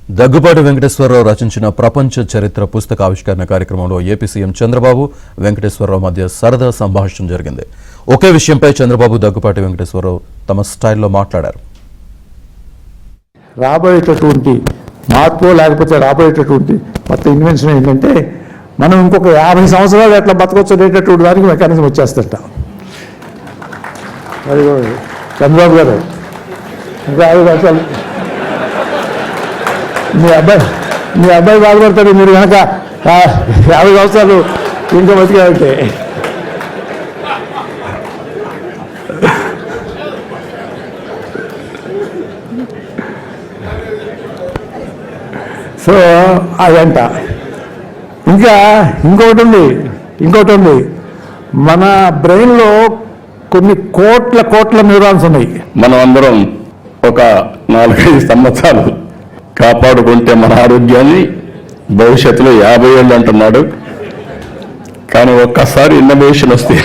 దగ్గుబాటి వెంకటేశ్వరరావు రచించిన ప్రపంచ చరిత్ర పుస్తక ఆవిష్కరణ కార్యక్రమంలో ఏపీ సీఎం చంద్రబాబు వెంకటేశ్వరరావు మధ్య సరదా సంభాషణ జరిగింది. ఒకే విషయంపై చంద్రబాబు దగ్గుబాటి వెంకటేశ్వరరావు తమ స్టైల్లో మాట్లాడారు. రాబోయేటటువంటి మార్పు లేకపోతే రాబోయేటటువంటి కొత్త ఇన్వెన్షన్ ఏంటంటే మనం ఇంకొక 50 సంవత్సరాలు ఎట్లా బతకొచ్చేటటువంటి దానికి మెకానిజం వచ్చేస్తట. మరి చంద్రబాబు గారు ఇంకా 5 సంవత్సరాలు మీ అబ్బాయి బాధపడతాడు. మీరు కనుక 50 సంవత్సరాలు ఇంకా బతికాలంటే సో అదంట. ఇంకా ఇంకొకటి ఉంది, మన బ్రెయిన్లో కొన్ని కోట్ల న్యూరాన్స్ ఉన్నాయి. మనం అందరం ఒక 4-5 సంవత్సరాలు కాపాడుకుంటే మన ఆరోగ్యాన్ని భవిష్యత్తులో 50 ఏళ్ళు అంటున్నాడు. కానీ ఒక్కసారి ఇన్నోవేషన్ వస్తే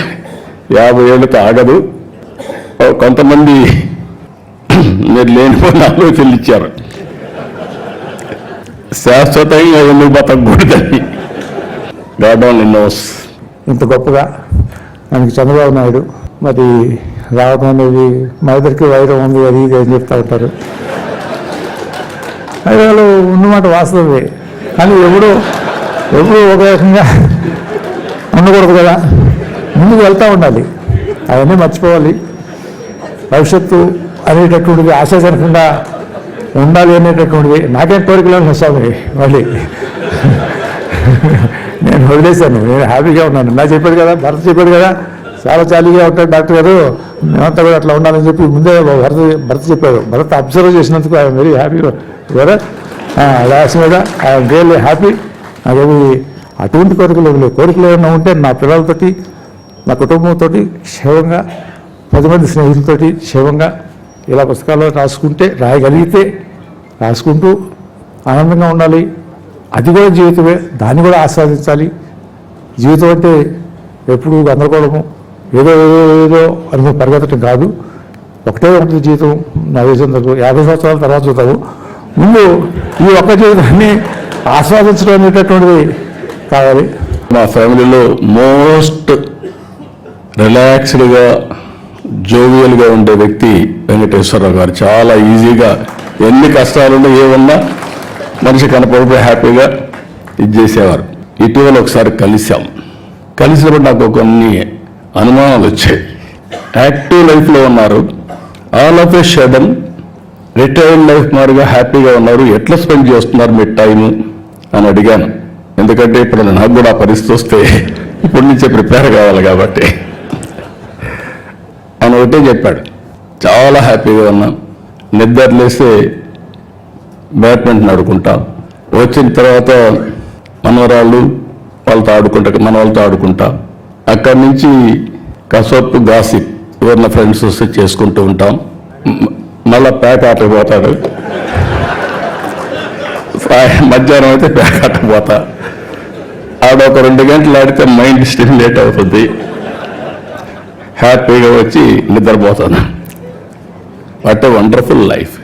50 ఏళ్ళతో ఆగదు. కొంతమంది మీరు లేనిపోయిన ఆలోచనలు ఇచ్చారు, శాశ్వతంగా ఎందుకు బతకూడదని. God only knows. ఇంత గొప్పగా మనకి చంద్రబాబు నాయుడు మరి రావడం అనేది మా ఇద్దరికి వైరం ఉంది అది ఇది అని చెప్తా ఉంటారు. వైరాలు ఉన్నమాట వాస్తవమే, కానీ ఎప్పుడూ ఒక రకంగా ఉండకూడదు కదా, ముందుకు వెళ్తూ ఉండాలి. అవన్నీ మర్చిపోవాలి. భవిష్యత్తు అనేటటువంటిది ఆశాజనకంగా ఉండాలి అనేటటువంటిది నాకేం కోరికలు స్వామి. మళ్ళీ నేను వదిలేశాను, నేను హ్యాపీగా ఉన్నాను. నా చెప్పాడు కదా, భరత్ చెప్పాడు కదా, చాలా చాలీగా ఉంటాడు డాక్టర్ గారు, మేమంతా కూడా అట్లా ఉండాలని చెప్పి ముందే భరత్ చెప్పాడు. భరత్ అబ్జర్వ్ చేసినందుకు ఐఎమ్ వెరీ హ్యాపీ కదా. లాస్ట్ మీద ఐఎమ్ రియల్లీ హ్యాపీ. నాకేమి అటువంటి కోరికలు ఏమైనా ఉంటే నా పిల్లలతోటి, నా కుటుంబంతో క్షేమంగా, 10 మంది స్నేహితులతోటి క్షేమంగా ఇలా పుస్తకాల్లో రాయగలిగితే రాసుకుంటూ ఆనందంగా ఉండాలి. అది కూడా జీవితమే, దాన్ని కూడా ఆస్వాదించాలి. జీవితం అంటే ఎప్పుడు గందరగోళము ఏదో అని పరిగెత్తడం కాదు. ఒకటే ఉంటుంది జీవితం. నా దేశంలో 50 సంవత్సరాల తర్వాత చూద్దాము. ముందు ఈ ఒక్క జీవితాన్ని ఆస్వాదించడం అనేటటువంటిది కావాలి. మా ఫ్యామిలీలో మోస్ట్ రిలాక్స్డ్గా జోవియల్గా ఉండే వ్యక్తి వెంకటేశ్వరరావు గారు. చాలా ఈజీగా ఎన్ని కష్టాలున్నా ఏమన్నా మనిషి కనపడిపోయి హ్యాపీగా ఇది చేసేవారు. ఇటీవల ఒకసారి కలిసినప్పుడు నాకు కొన్ని అనుమానాలు వచ్చాయి. యాక్టివ్ లైఫ్లో ఉన్నారు, all of a sudden retired life మాదిరిగా హ్యాపీగా ఉన్నారు. ఎట్లా స్పెండ్ చేస్తున్నారు మీ టైము అని అడిగాను. ఎందుకంటే ఇప్పుడు నాకు కూడా ఆ పరిస్థితి వస్తే ఇప్పటి నుంచే ప్రిపేర్ కావాలి కాబట్టి అని ఒకటే చెప్పాడు. చాలా హ్యాపీగా ఉన్నాం. నిద్రలేస్తే బ్యాడ్మింటన్ ఆడుకుంటా, వచ్చిన తర్వాత మనవరాళ్ళు వాళ్ళతో ఆడుకుంటా, అక్కడి నుంచి కసోపు గాసిప్ ఎవరిన ఫ్రెండ్స్ వస్తే చేసుకుంటూ ఉంటాం. మళ్ళా ప్యాక్ ఆటకు పోతాడు. మధ్యాహ్నం అయితే ప్యాక్ ఆటకు పోతా. ఆడొక 2 గంటలు ఆడితే మైండ్ స్టిమ్యులేట్ అవుతుంది. హ్యాపీగా వచ్చి నిద్రపోతాను. What a wonderful life.